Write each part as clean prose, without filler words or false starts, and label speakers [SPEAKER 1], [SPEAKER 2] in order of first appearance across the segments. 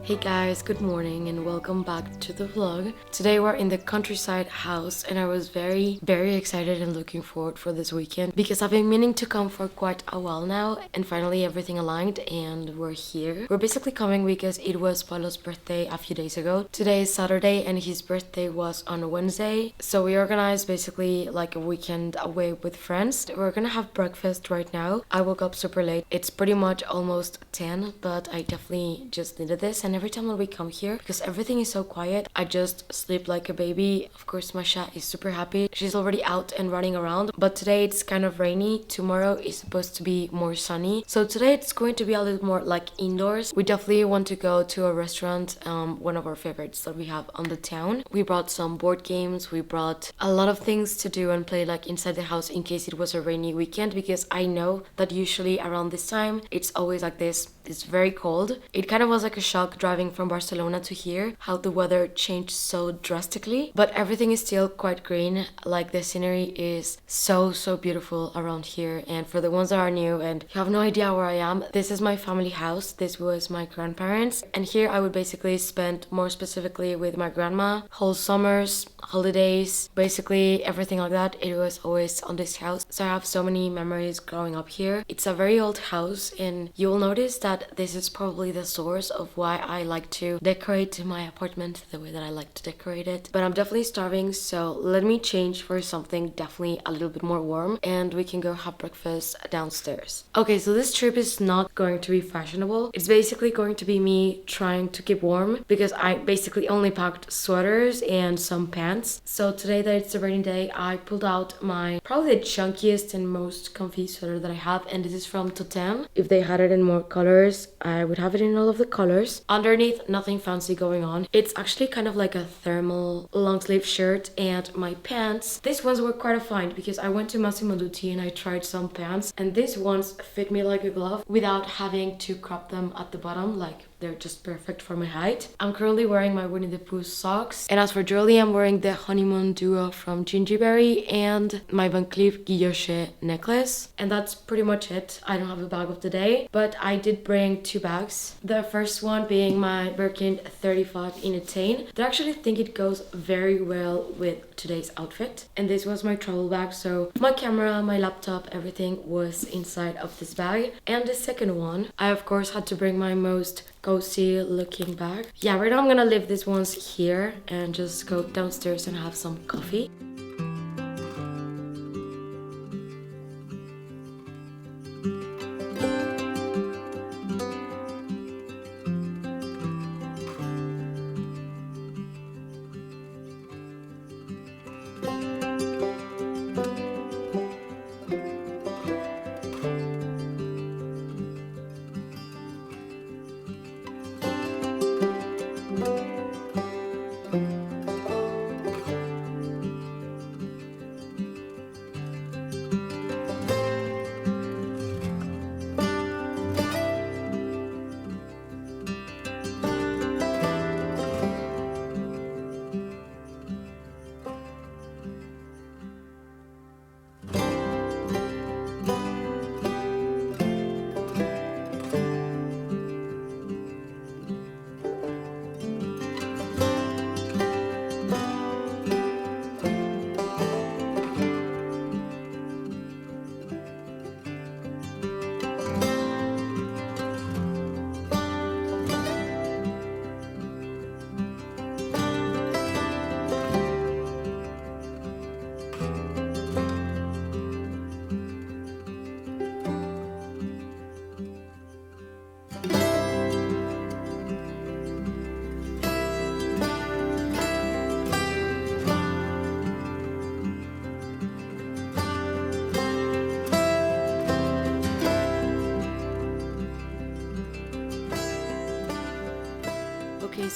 [SPEAKER 1] Hey guys, good morning and welcome back to the vlog. Today we're in the countryside house and I was very excited and looking forward for this weekend because I've been meaning to come for quite a while now and finally everything aligned and we're here. We're basically coming because it was Polo's birthday a few days ago. Today is Saturday and his birthday was on Wednesday. So we organized basically like a weekend away with friends. We're gonna have breakfast right now. I woke up super late. It's pretty much almost 10, but I definitely just needed this, and every time when we come here, because everything is so quiet, I just sleep like a baby. Of course, Masha is super happy. She's already out and running around, but today it's kind of rainy. Tomorrow is supposed to be more sunny. So today it's going to be a little more like indoors. We definitely want to go to a restaurant, one of our favorites that we have on the town. We brought some board games. We brought a lot of things to do and play like inside the house in case it was a rainy weekend, because I know that usually around this time, it's always like this. It's very cold. It kind of was like a shock driving from Barcelona to here, how the weather changed so drastically, but everything is still quite green. Like the scenery is so beautiful around here. And for the ones that are new and you have no idea where I am, this is my family house. This was my grandparents, and here I would basically spend more specifically with my grandma whole summers, holidays, basically everything like that. It was always on this house, so I have so many memories growing up here. It's a very old house, and you will notice that this is probably the source of why I like to decorate my apartment the way that I like to decorate it. But I'm definitely starving, so let me change for something definitely a little bit more warm and we can go have breakfast downstairs. Okay, so this trip is not going to be fashionable. It's basically going to be me trying to keep warm because I basically only packed sweaters and some pants. So today that it's a rainy day, I pulled out my probably the chunkiest and most comfy sweater that I have, and this is from Totem. If they had it in more colors, I would have it in all of the colors. Underneath, nothing fancy going on. It's actually kind of like a thermal long sleeve shirt, and my pants, these ones were quite a find because I went to Massimo Dutti and I tried some pants, and these ones fit me like a glove without having to crop them at the bottom. Like, they're just perfect for my height. I'm currently wearing my Winnie the Pooh socks. And as for jewelry, I'm wearing the Honeymoon Duo from Gingerberry and my Van Cleef Guilloche necklace. And that's pretty much it. I don't have a bag of the day, but I did bring two bags. The first one being my Birkin 35 in Attain. I actually think it goes very well with today's outfit. And this was my travel bag, so my camera, my laptop, everything was inside of this bag. And the second one, I of course had to bring my most cozy looking bag. Yeah, right now I'm gonna leave these ones here and just go downstairs and have some coffee.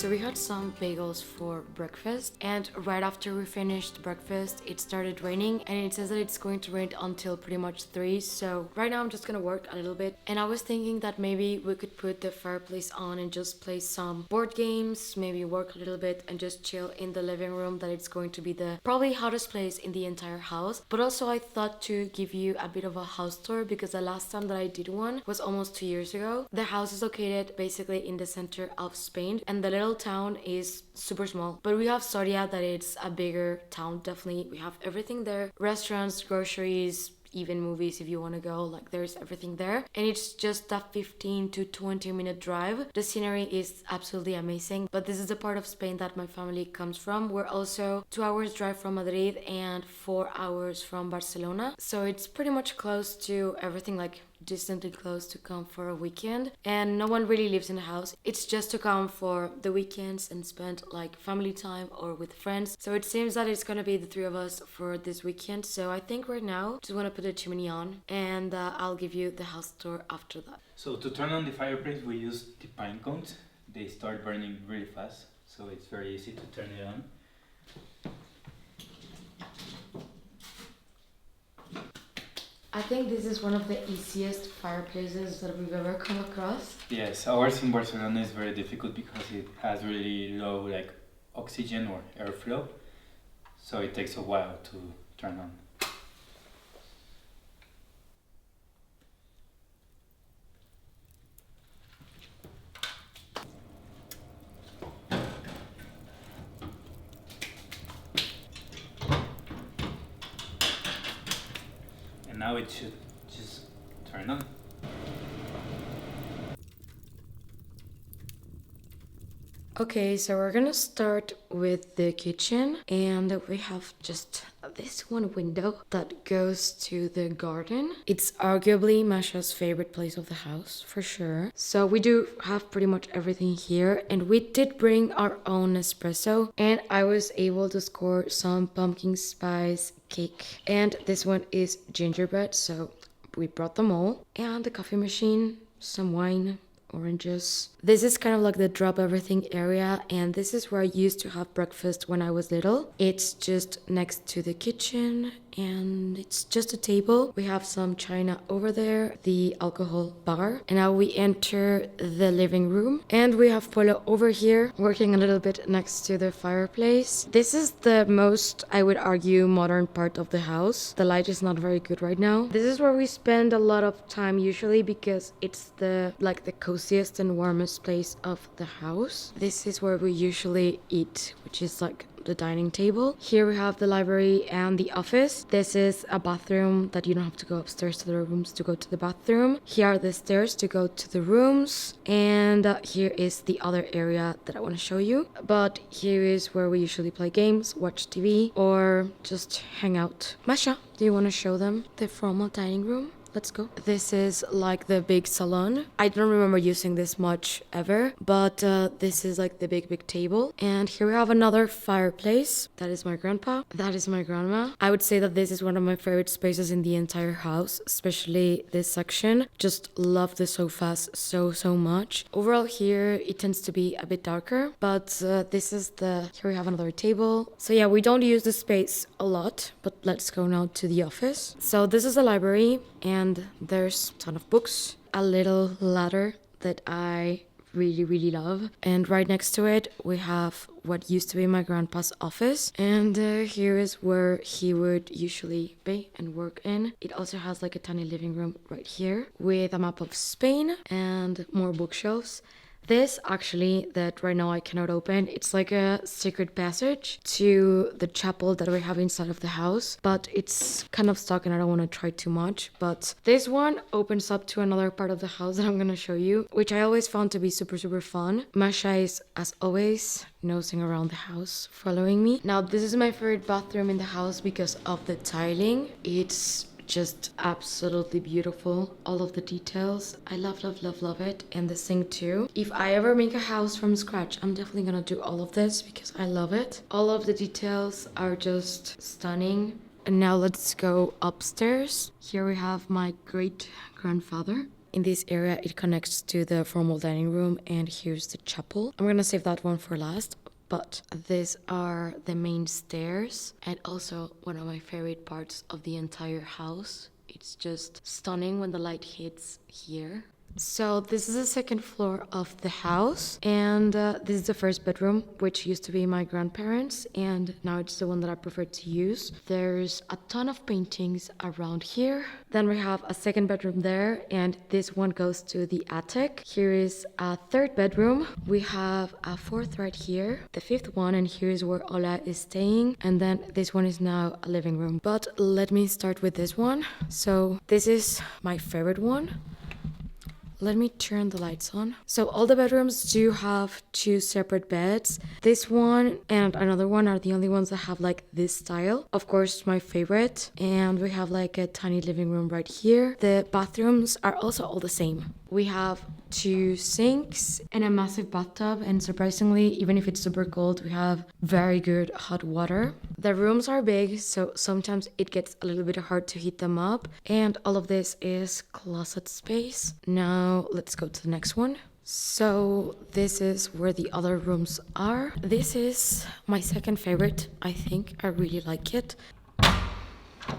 [SPEAKER 1] So we had some bagels for breakfast, and right after we finished breakfast it started raining, and it says that it's going to rain until pretty much 3. So right now I'm just gonna work a little bit, and I was thinking that maybe we could put the fireplace on and just play some board games, maybe work a little bit and just chill in the living room, that it's going to be the probably hottest place in the entire house. But also I thought to give you a bit of a house tour, because the last time that I did one was almost 2 years ago. The house is located basically in the center of Spain, and the little town is super small, but we have Soria, that it's a bigger town. Definitely we have everything there: restaurants, groceries, even movies if you want to go. Like, there's everything there, and it's just a 15 to 20 minute drive. The scenery is absolutely amazing, but this is the part of Spain that my family comes from. We're also 2 hours drive from Madrid and 4 hours from Barcelona, so it's pretty much close to everything, like distantly close to come for a weekend. And no one really lives in the house, it's just to come for the weekends and spend like family time or with friends. So it seems that it's gonna be the 3 of us for this weekend. So I think right now just want to put the chimney on, and I'll give you the house tour after that.
[SPEAKER 2] So to turn on the fireplace we use the pine cones. They start burning really fast, so it's very easy to turn it on.
[SPEAKER 1] I think this is one of the easiest fireplaces that we've ever come across.
[SPEAKER 2] Yes, ours in Barcelona is very difficult because it has really low like oxygen or airflow, so it takes a while to turn on. Now it should just turn on.
[SPEAKER 1] Okay, so we're gonna start with the kitchen, and we have just this one window that goes to the garden. It's arguably Masha's favorite place of the house, for sure. So we do have pretty much everything here, and we did bring our own espresso, and I was able to score some pumpkin spice cake. And this one is gingerbread, so we brought them all. And the coffee machine, some wine, oranges. This is kind of like the drop everything area, and this is where I used to have breakfast when I was little. It's just next to the kitchen, and it's just a table. We have some china over there, the alcohol bar, and now we enter the living room, and we have Polo over here working a little bit next to the fireplace. This is the most, I would argue, modern part of the house. The light is not very good right now. This is where we spend a lot of time usually, because it's the coziest and warmest place of the house. This is where we usually eat, which is like the dining table. Here we have the library and the office. This is a bathroom that you don't have to go upstairs to the rooms to go to the bathroom. Here are the stairs to go to the rooms, and here is the other area that I want to show you. But here is where we usually play games, watch TV, or just hang out. Masha, do you want to show them the formal dining room? Let's go. This is like the big salon. I don't remember using this much ever, but this is like the big table. And here we have another fireplace. That is my grandpa. That is my grandma. I would say that this is one of my favorite spaces in the entire house, especially this section. Just love the sofas so much. Overall here, it tends to be a bit darker, but this is here we have another table. So yeah, we don't use the space a lot, but let's go now to the office. So this is a library, and there's a ton of books, a little ladder that I really love, and right next to it we have what used to be my grandpa's office, and here is where he would usually be and work in. It also has like a tiny living room right here with a map of Spain and more bookshelves. This actually, that right now I cannot open, it's like a secret passage to the chapel that we have inside of the house, but it's kind of stuck and I don't want to try too much. But this one opens up to another part of the house that I'm going to show you, which I always found to be super fun. Masha is, as always, nosing around the house, following me. Now, this is my favorite bathroom in the house because of the tiling. It's just absolutely beautiful. All of the details, I love it. And the sink too. If I ever make a house from scratch, I'm definitely gonna do all of this because I love it. All of the details are just stunning. And now let's go upstairs. Here we have my great grandfather. in this area, it connects to the formal dining room, and here's the chapel. I'm gonna save that one for last. But these are the main stairs, and also one of my favorite parts of the entire house. It's just stunning when the light hits here. So this is the second floor of the house, and this is the first bedroom, which used to be my grandparents', and now it's the one that I prefer to use. There's a ton of paintings around here. Then we have a second bedroom there, and this one goes to the attic. Here is a third bedroom. We have a fourth right here, the fifth one, and here is where Ola is staying, and then this one is now a living room. But let me start with this one. So this is my favorite one. Let me turn the lights on. So all the bedrooms do have two separate beds. This one and another one are the only ones that have like this style. Of course, my favorite. And we have like a tiny living room right here. The bathrooms are also all the same. We have two sinks and a massive bathtub, and surprisingly, even if it's super cold, we have very good hot water. The rooms are big, so sometimes it gets a little bit hard to heat them up, and all of this is closet space. Now let's go to the next one. So this is where the other rooms are. This is my second favorite, I think. I really like it.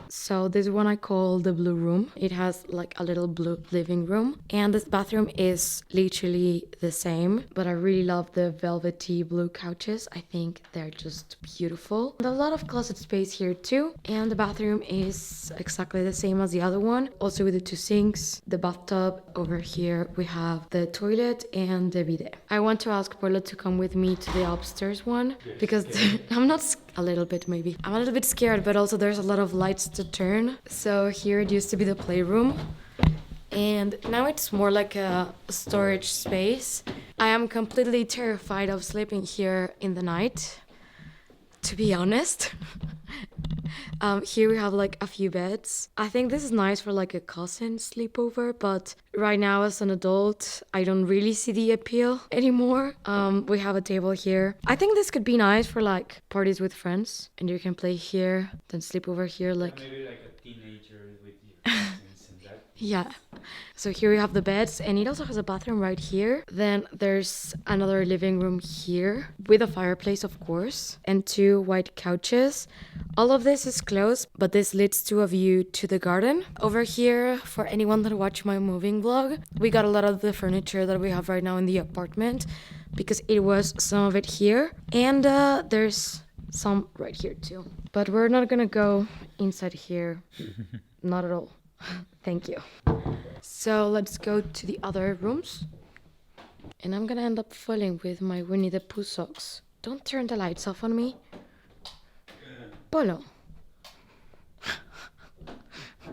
[SPEAKER 1] So this one I call the blue room. It has like a little blue living room, and this bathroom is literally the same, but I really love the velvety blue couches. I think they're just beautiful. There's a lot of closet space here too, and the bathroom is exactly the same as the other one, also with the two sinks, the bathtub. Over here we have the toilet and the bidet. I want to ask Polo to come with me to the upstairs one because I'm not a little bit maybe. I'm a little bit scared, but also there's a lot of lights to turn. So here it used to be the playroom, and now it's more like a storage space. I am completely terrified of sleeping here in the night, to be honest. Here we have like a few beds. I think this is nice for like a cousin sleepover, but right now as an adult, I don't really see the appeal anymore. We have a table here. I think this could be nice for like parties with friends, and you can play here, then sleep over here like...
[SPEAKER 2] Maybe like a teenager with your cousins and that.
[SPEAKER 1] Yeah. So here we have the beds, and it also has a bathroom right here. Then there's another living room here with a fireplace, of course, and two white couches. All of this is closed, but this leads to a view to the garden. Over here, for anyone that watched my moving vlog, we got a lot of the furniture that we have right now in the apartment because it was some of it here, and there's some right here too. But we're not gonna go inside here. Not at all. Thank you. So let's go to the other rooms. And I'm gonna end up falling with my Winnie the Pooh socks. Don't turn the lights off on me. Polo.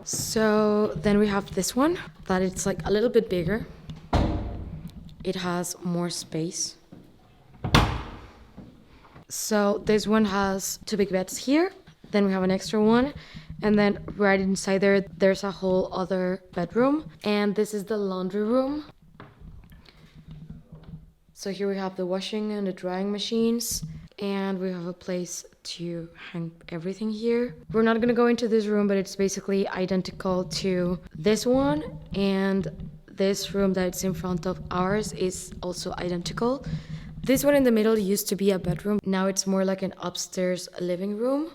[SPEAKER 1] So then we have this one, that it's like a little bit bigger. It has more space. So this one has two big beds here. Then we have an extra one. And then right inside there, there's a whole other bedroom. And this is the laundry room. So here we have the washing and the drying machines. And we have a place to hang everything here. We're not gonna go into this room, but it's basically identical to this one. And this room that's in front of ours is also identical. This one in the middle used to be a bedroom. Now it's more like an upstairs living room.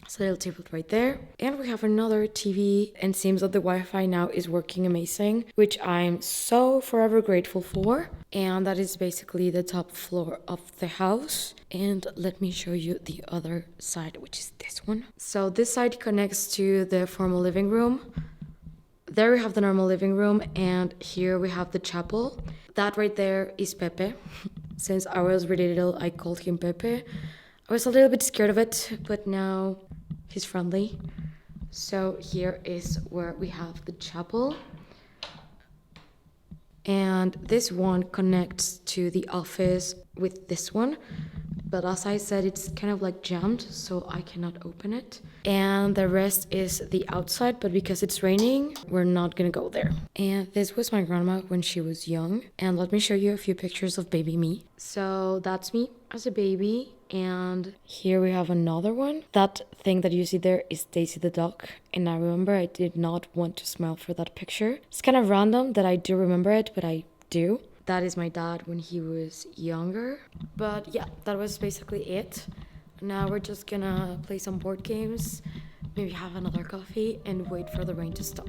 [SPEAKER 1] It's a little table right there. And we have another TV, and seems that the Wi-Fi now is working amazing, which I'm so forever grateful for. And that is basically the top floor of the house. And let me show you the other side, which is this one. So this side connects to the formal living room. There we have the normal living room, and here we have the chapel. That right there is Pepe. Since I was really little, I called him Pepe. I was a little bit scared of it, but now he's friendly. So here is where we have the chapel. And this one connects to the office with this one. But as I said, it's kind of like jammed, so I cannot open it. And the rest is the outside, but because it's raining, we're not gonna go there. And this was my grandma when she was young. And let me show you a few pictures of baby me. So that's me. as a baby. And here we have another one. That thing that you see there is Daisy the dog. And I remember I did not want to smile for that picture. It's kind of random that I do remember it, but I do. That is my dad when he was younger. But yeah, that was basically it. Now we're just gonna play some board games, maybe have another coffee, and wait for the rain to stop.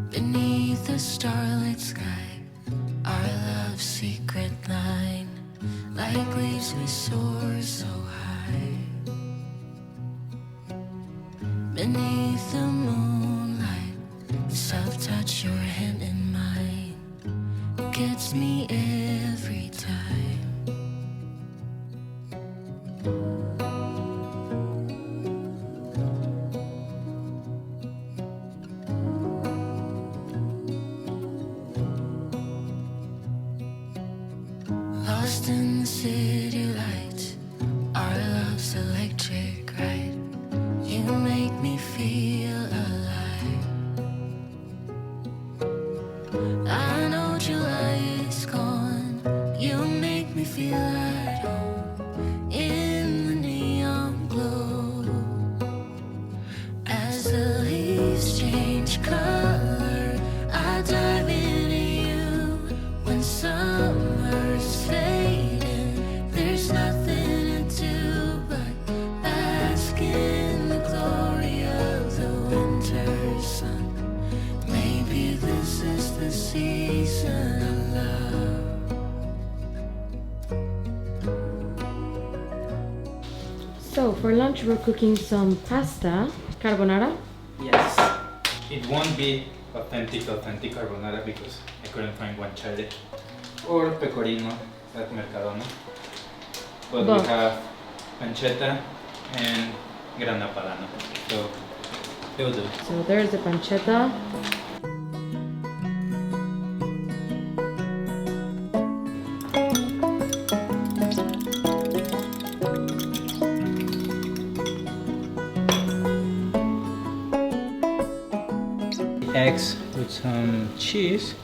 [SPEAKER 3] Beneath the starlit sky, our love's secret line, like leaves we soar so high. Beneath the moonlight, the soft touch your hand in mine gets me every time. Lost in the city lights, our love's electric right. You make me feel alive. I know July is gone. You make me feel at home in the neon glow. As the leaves change color, I dive into you. When summer's fading, there's nothing to do but bask in the glory of the winter sun. Maybe this is the season of love.
[SPEAKER 1] So for lunch we're cooking some pasta, carbonara.
[SPEAKER 2] Yes. It won't be authentic carbonara because I couldn't find guanciale or pecorino at Mercadona. But we have pancetta and grana padano. So it'll do.
[SPEAKER 1] So there's the pancetta.
[SPEAKER 2] Eggs with some cheese.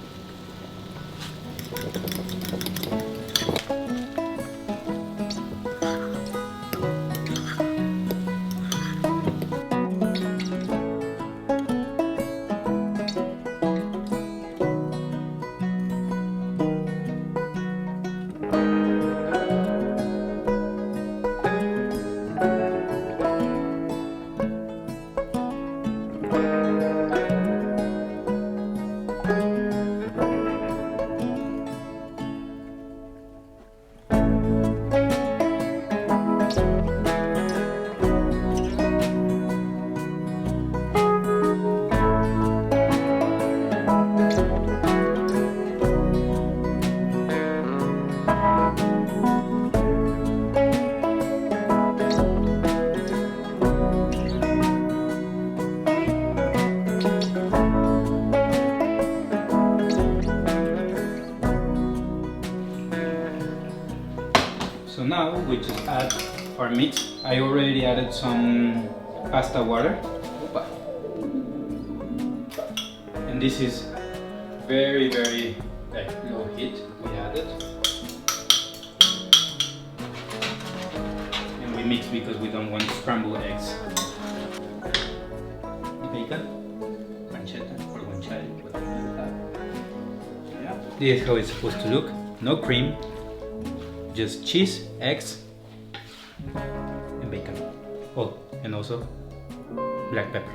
[SPEAKER 2] So now we just add our meat. I already added some pasta water. Opa. And this is very like low heat. We add it. And we mix because we don't want scrambled eggs. Bacon, pancetta or guanciale, whatever you have. Yeah. This is how it's supposed to look. No cream. Just cheese, eggs, and bacon. Oh, and also black pepper.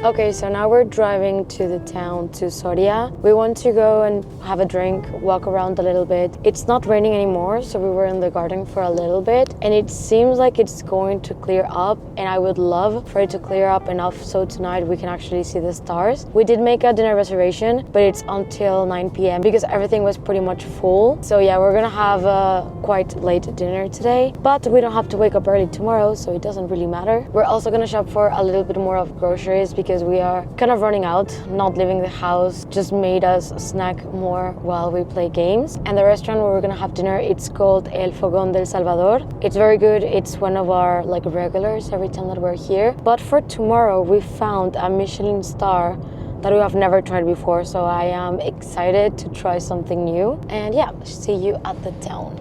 [SPEAKER 1] Okay, so now we're driving to the town, to Soria. We want to go and have a drink, walk around a little bit. It's not raining anymore, so we were in the garden for a little bit, and it seems like it's going to clear up, and I would love for it to clear up enough so tonight we can actually see the stars. We did make a dinner reservation, but it's until 9 p.m. because everything was pretty much full. So yeah, we're gonna have a quite late dinner today, but we don't have to wake up early tomorrow, so it doesn't really matter. We're also gonna shop for a little bit more of groceries because we are kind of running out. Not leaving the house just made us snack more while we play games. And the restaurant where we're gonna have dinner, it's called El Fogon del Salvador. It's very good. It's one of our like regulars every time that we're here. But for tomorrow, we found a Michelin star that we have never tried before, so I am excited to try something new. And yeah, see you at the town.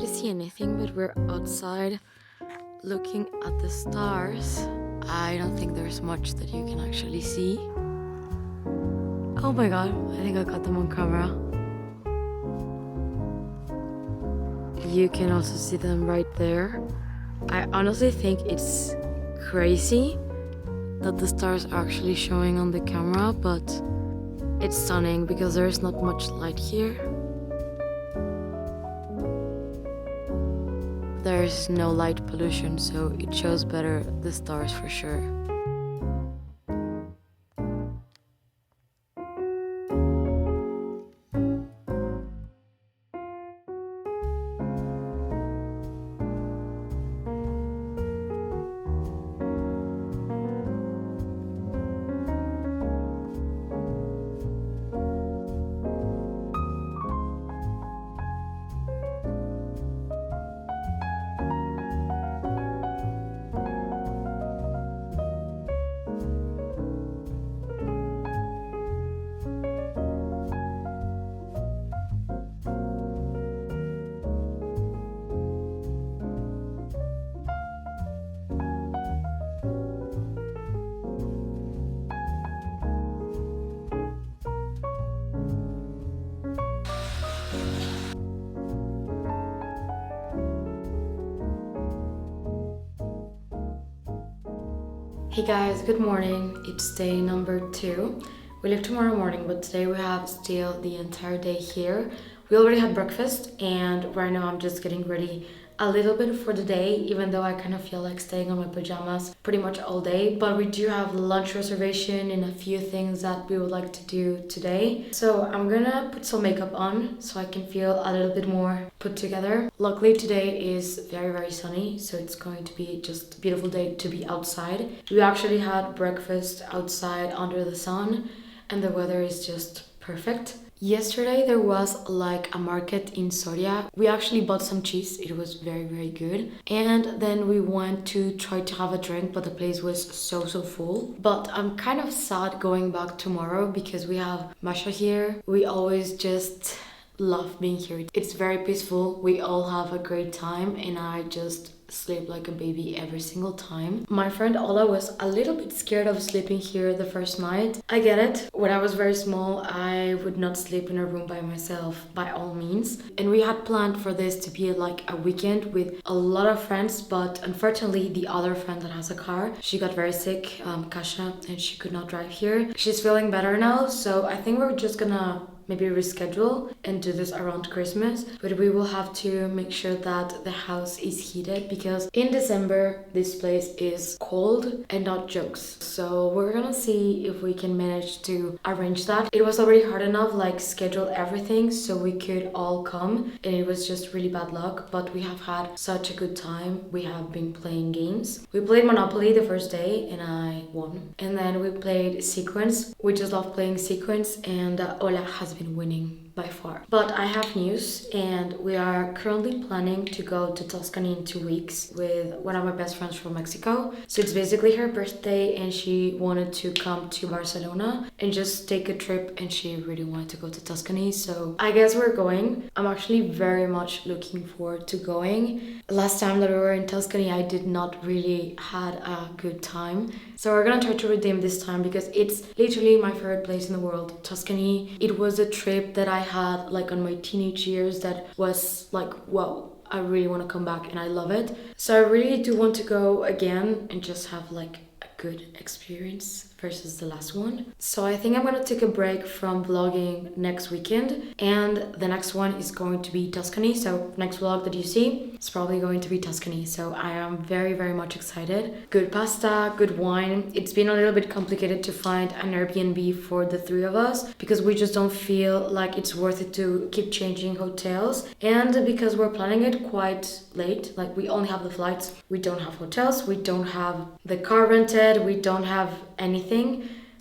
[SPEAKER 1] See anything, but we're outside looking at the stars. I don't think there's much that you can actually see. Oh my god, I think I got them on camera. You can also see them right there. I honestly think it's crazy that the stars are actually showing on the camera, but it's stunning because there's not much light here. There's no light pollution, so it shows better the stars for sure. Hey guys, good morning. It's day number 2. We leave tomorrow morning, but today we have still the entire day here. We already had breakfast, and right now I'm just getting ready a little bit for the day, even though I kind of feel like staying on my pajamas pretty much all day. But we do have lunch reservation and a few things that we would like to do today. So I'm gonna put some makeup on so I can feel a little bit more put together. Luckily today is very, very sunny, so it's going to be just a beautiful day to be outside. We actually had breakfast outside under the sun, and the weather is just perfect. Yesterday there was like a market in Soria. We actually bought some cheese. It was very, very good. And then we went to try to have a drink, but the place was so full. But I'm kind of sad going back tomorrow because we have Masha here. We always just love being here. It's very peaceful. We all have a great time and I just sleep like a baby every single time. My friend Ola was a little bit scared of sleeping here the first night. I get it. When I was very small, I would not sleep in a room by myself by all means. And we had planned for this to be like a weekend with a lot of friends, but unfortunately the other friend that has a car, she got very sick, Kasha, and she could not drive here. She's feeling better now, so I think we're just gonna maybe reschedule and do this around Christmas, but we will have to make sure that the house is heated because in December this place is cold and not jokes. So we're gonna see if we can manage to arrange that. It was already hard enough like schedule everything so we could all come, and it was just really bad luck, but we have had such a good time. We have been playing games. We played Monopoly the first day and I won, and then we played Sequence. We just love playing Sequence, and Ola has been winning by far. But I have news, and we are currently planning to go to Tuscany in 2 weeks with one of my best friends from Mexico. So it's basically her birthday and she wanted to come to Barcelona and just take a trip, and she really wanted to go to Tuscany. So I guess we're going. I'm actually very much looking forward to going. Last time that we were in Tuscany, I did not really had a good time. So we're gonna try to redeem this time because it's literally my favorite place in the world, Tuscany. It was a trip that I had like on my teenage years that was like, whoa, I really want to come back and I love it. So I really do want to go again and just have like a good experience versus the last one. So I think I'm gonna take a break from vlogging next weekend, and the next one is going to be Tuscany. So next vlog that you see is probably going to be Tuscany. So I am very, very much excited. Good pasta, good wine. It's been a little bit complicated to find an Airbnb for the three of us because we just don't feel like it's worth it to keep changing hotels, and because we're planning it quite late, like we only have the flights, we don't have hotels, we don't have the car rented, we don't have anything.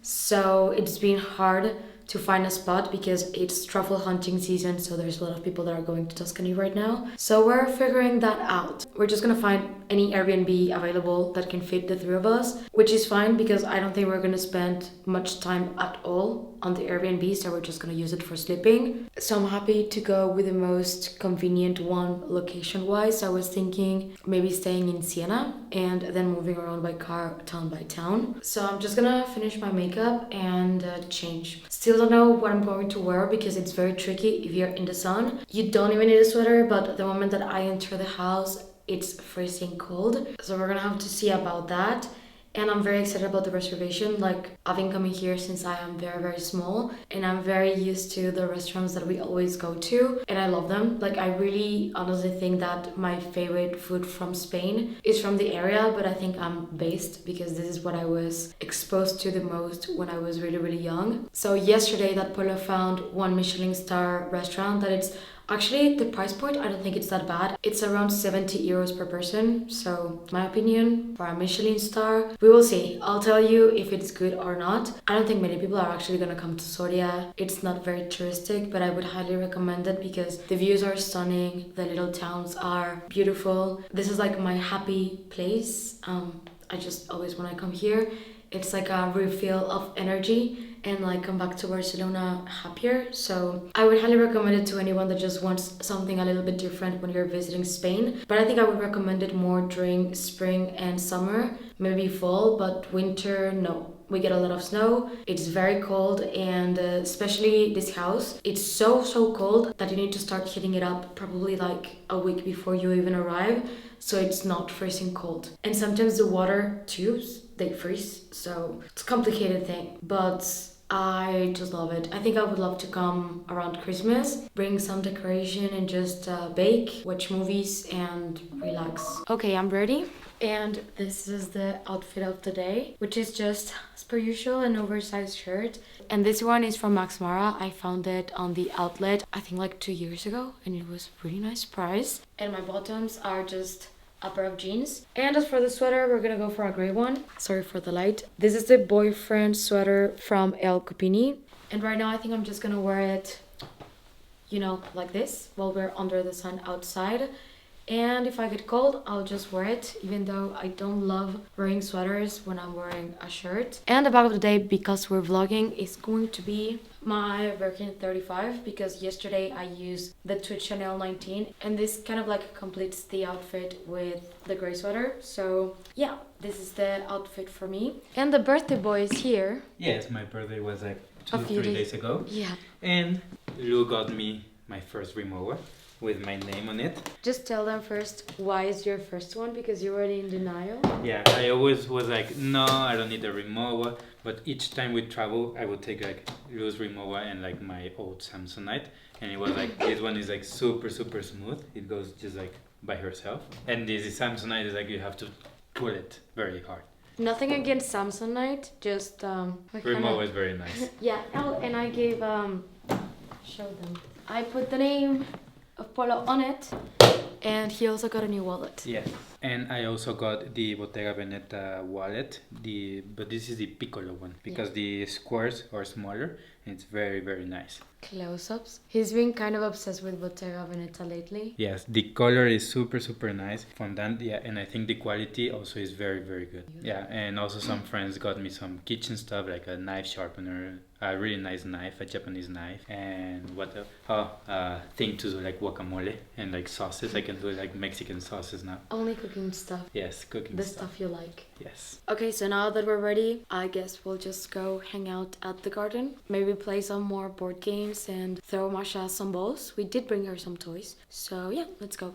[SPEAKER 1] So it's been hard to find a spot because it's truffle hunting season, so there's a lot of people that are going to Tuscany right now. So we're figuring that out. We're just gonna find any Airbnb available that can fit the three of us, which is fine because I don't think we're gonna spend much time at all on the Airbnb, so we're just gonna use it for sleeping. So I'm happy to go with the most convenient one location wise. I was thinking maybe staying in Siena and then moving around by car town by town. So I'm just gonna finish my makeup and change. Still don't know what I'm going to wear because it's very tricky if you're in the sun. You don't even need a sweater, but the moment that I enter the house, it's freezing cold. So we're gonna have to see about that. And I'm very excited about the reservation. Like, I've been coming here since I am very, very small, and I'm very used to the restaurants that we always go to, and I love them. Like, I really honestly think that my favorite food from Spain is from the area, but I think I'm based because this is what I was exposed to the most when I was really, really young. So yesterday that Polo found one Michelin star restaurant that it's actually, the price point, I don't think it's that bad. It's around 70 euros per person. So, my opinion, for a Michelin star, we will see. I'll tell you if it's good or not. I don't think many people are actually gonna come to Soria. It's not very touristic, but I would highly recommend it because the views are stunning. The little towns are beautiful. This is like my happy place. I just always, when I come here, it's like a refill of energy and like come back to Barcelona happier. So I would highly recommend it to anyone that just wants something a little bit different when you're visiting Spain. But I think I would recommend it more during spring and summer, maybe fall, but winter, no. We get a lot of snow, it's very cold, and especially this house, it's so cold that you need to start heating it up probably like a week before you even arrive, so it's not freezing cold. And sometimes the water tubes, they freeze, so it's a complicated thing, but I just love it. I think I would love to come around Christmas, bring some decoration and just bake, watch movies and relax. Okay, I'm ready. And this is the outfit of the day, which is just, as per usual, an oversized shirt. And this one is from Max Mara. I found it on the outlet, I think like 2 years ago, and it was really nice price. And my bottoms are just a pair of jeans. And as for the sweater, we're gonna go for a gray one. Sorry for the light. This is the boyfriend sweater from El Cupini. And right now I think I'm just gonna wear it you know, like this while we're under the sun outside. And if I get cold, I'll just wear it, even though I don't love wearing sweaters when I'm wearing a shirt. And the bag of the day, because we're vlogging, is going to be my Birkin 35, because yesterday I used the Twitch Chanel 19, and this kind of like completes the outfit with the gray sweater. So yeah, this is the outfit for me. And the birthday boy is here.
[SPEAKER 2] Yes, my birthday was like
[SPEAKER 1] A
[SPEAKER 2] 2
[SPEAKER 1] few
[SPEAKER 2] 3
[SPEAKER 1] days
[SPEAKER 2] days ago.
[SPEAKER 1] Yeah.
[SPEAKER 2] And Lou got me my first remover with my name on it.
[SPEAKER 1] Just tell them first why is your first one, because you're already in denial.
[SPEAKER 2] Yeah, I always was like, no, I don't need a remover. But each time we travel, I would take like Lou's remover and like my old Samsonite. And it was like, this one is like super, super smooth. It goes just like by herself. And this Samsonite is like, you have to pull it very hard.
[SPEAKER 1] Nothing against Samsonite, just
[SPEAKER 2] Remover is very nice.
[SPEAKER 1] Yeah. Oh, and I gave show them. I put the name of Polo on it, and he also got a new wallet.
[SPEAKER 2] Yes. And I also got the Bottega Veneta wallet, but this is the Piccolo one, because the squares are smaller and it's very, very nice.
[SPEAKER 1] Close-ups. He's been kind of obsessed with Bottega Veneta lately.
[SPEAKER 2] Yes, the color is super, super nice. Fondant, yeah, and I think the quality also is very, very good. Yeah, and also some friends got me some kitchen stuff, like a knife sharpener, a really nice knife, a Japanese knife, and what else? Thing to do like guacamole and like sauces. I can do like Mexican sauces now.
[SPEAKER 1] Only cooking stuff.
[SPEAKER 2] Yes, cooking
[SPEAKER 1] The
[SPEAKER 2] stuff.
[SPEAKER 1] stuff you like.
[SPEAKER 2] Yes.
[SPEAKER 1] Okay, so now that we're ready, I guess we'll just go hang out at the garden. Maybe play some more board games and throw Masha some balls. We did bring her some toys. So yeah, let's go.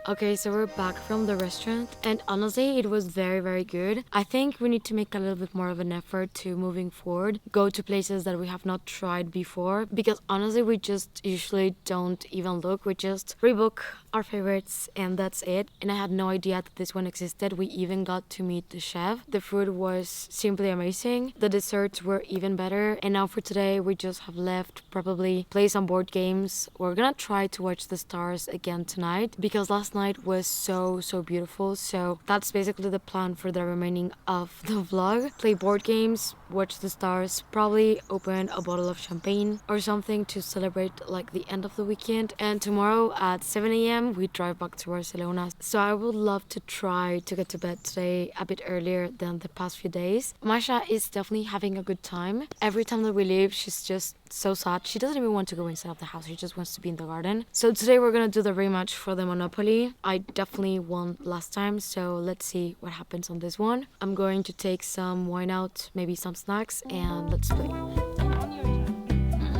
[SPEAKER 1] Okay, so we're back from the restaurant, and honestly, it was very good. I think we need to make a little bit more of an effort to moving forward, go to places that we have not tried before, because honestly, we just usually don't even look. We just rebook our favorites and that's it. And I had no idea that this one existed. We even got to meet the chef. The food was simply amazing. The desserts were even better. And now for today, we just have left, probably play some board games. We're gonna try to watch the stars again tonight because last night was so beautiful. So that's basically the plan for the remaining of the vlog. Play board games, watch the stars, probably open a bottle of champagne or something to celebrate like the end of the weekend. And tomorrow at 7 a.m. we drive back to Barcelona. So I would love to try to get to bed today a bit earlier than the past few days. Masha is definitely having a good time. Every time that we leave, she's just so sad. She doesn't even want to go inside of the house. She just wants to be in the garden. So today we're gonna do the rematch for the Monopoly. I definitely won last time, so let's see what happens on this one. I'm going to take some wine out, maybe some snacks, and let's play.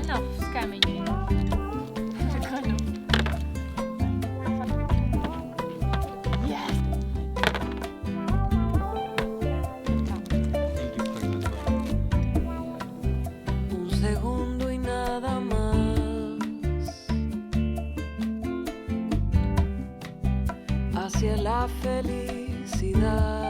[SPEAKER 4] No, scamming you.
[SPEAKER 5] Hacia la felicidad.